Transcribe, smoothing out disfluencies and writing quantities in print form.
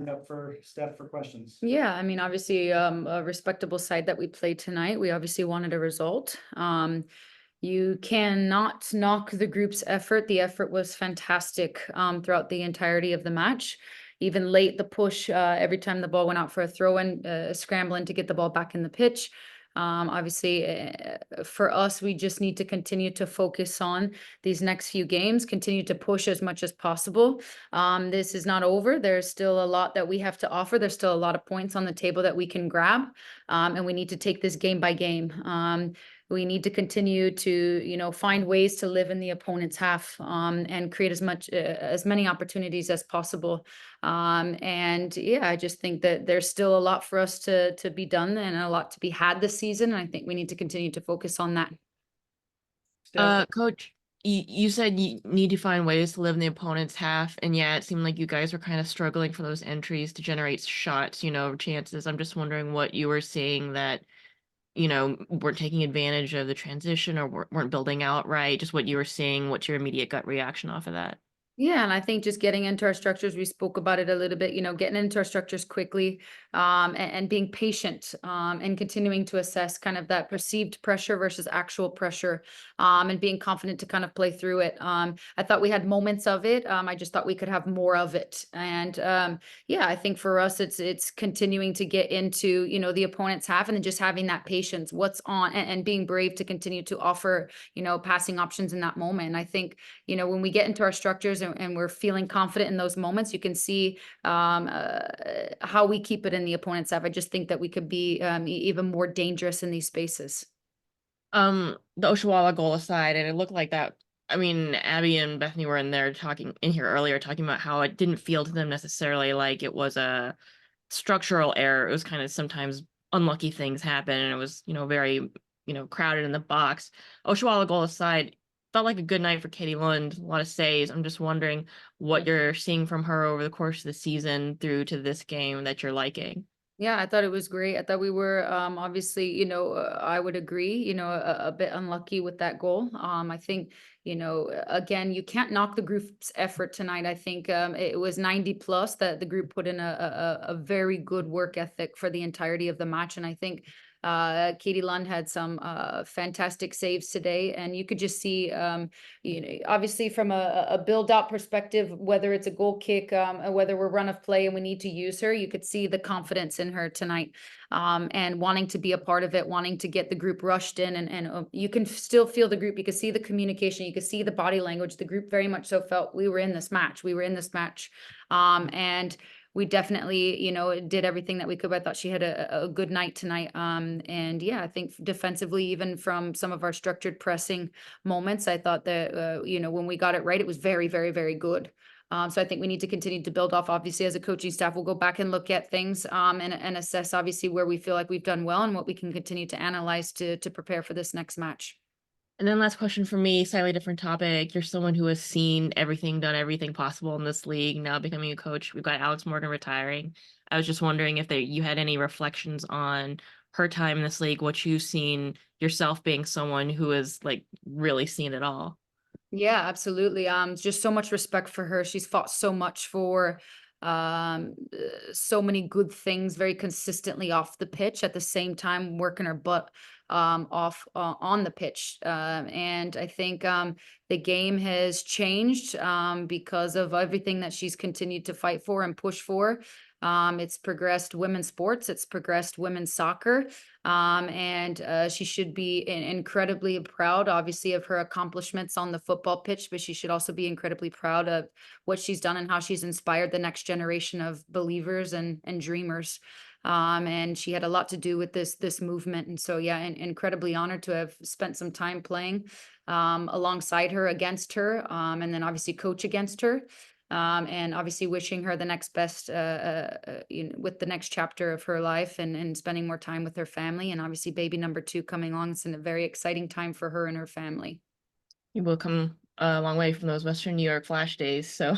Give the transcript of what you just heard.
Up for Steph for questions. Yeah, I mean, obviously, a respectable side that we played tonight. We obviously wanted a result. You cannot knock the group's effort. The effort was fantastic throughout the entirety of the match. Even late, the push every time the ball went out for a throw in, scrambling to get the ball back in the pitch. Obviously, for us, we just need to continue to focus on these next few games, continue to push as much as possible. This is not over. There's still a lot that we have to offer. There's still a lot of points on the table that we can grab, and we need to take this game by game. We need to continue to, find ways to live in the opponent's half, and create as many opportunities as possible. And yeah, I just think that there's still a lot for us to be done and a lot to be had this season. And I think we need to continue to focus on that. Steph, Coach, you said you need to find ways to live in the opponent's half, and yeah, it seemed like you guys were kind of struggling for those entries to generate shots, chances. I'm just wondering what you were seeing that, weren't taking advantage of the transition or weren't building out right, just what you were seeing, what's your immediate gut reaction off of that? Yeah, and I think just getting into our structures, we spoke about it a little bit, getting into our structures quickly, and being patient, and continuing to assess kind of that perceived pressure versus actual pressure, and being confident to kind of play through it. I thought we had moments of it. I just thought we could have more of it. And yeah, I think for us, it's continuing to get into, the opponent's half and then just having that patience, what's on, and being brave to continue to offer, passing options in that moment. And I think, when we get into our structures and we're feeling confident in those moments, you can see how we keep it in the opponent's half. I just think that we could be even more dangerous in these spaces. The Oshawa goal aside, and it looked like that. I mean, Abby and Bethany were in here earlier talking about how it didn't feel to them necessarily like it was a structural error. It was kind of sometimes unlucky things happen, and it was, very, crowded in the box. Oshawa goal aside, felt like a good night for Katie Lund. A lot of saves. I'm just wondering what you're seeing from her over the course of the season through to this game that you're liking. Yeah, I thought it was great. I thought we were obviously, I would agree, a bit unlucky with that goal. I think, again, you can't knock the group's effort tonight. I think it was 90 plus that the group put in a very good work ethic for the entirety of the match. And I think Katie Lund had some fantastic saves today, and you could just see, obviously from a build out perspective, whether it's a goal kick, whether we're run of play and we need to use her, you could see the confidence in her tonight, and wanting to be a part of it, wanting to get the group rushed in, and you can still feel the group. You can see the communication, you can see the body language. The group very much so felt we were in this match. We were in this match, and we definitely, did everything that we could. I thought she had a good night tonight. And yeah, I think defensively, even from some of our structured pressing moments, I thought that, when we got it right, it was very, very, very good. So I think we need to continue to build off. Obviously, as a coaching staff, we'll go back and look at things, and assess obviously where we feel like we've done well and what we can continue to analyze to prepare for this next match. And then last question for me, slightly different topic. You're someone who has seen everything, done everything possible in this league, now becoming a coach. We've got Alex Morgan retiring. I was just wondering if you had any reflections on her time in this league, what you've seen yourself being someone who has like really seen it all. Yeah, absolutely. Just so much respect for her. She's fought so much for so many good things very consistently off the pitch, at the same time working her butt off on the pitch. And I think the game has changed because of everything that she's continued to fight for and push for. It's progressed women's sports, it's progressed women's soccer, and she should be incredibly proud, obviously, of her accomplishments on the football pitch, but she should also be incredibly proud of what she's done and how she's inspired the next generation of believers and dreamers. And she had a lot to do with this movement. And so, yeah, incredibly honored to have spent some time playing alongside her, against her, and then obviously coach against her. And obviously wishing her the next best, with the next chapter of her life, and spending more time with her family, and obviously baby number 2 coming along. It's a very exciting time for her and her family. You will come a long way from those Western New York Flash days. So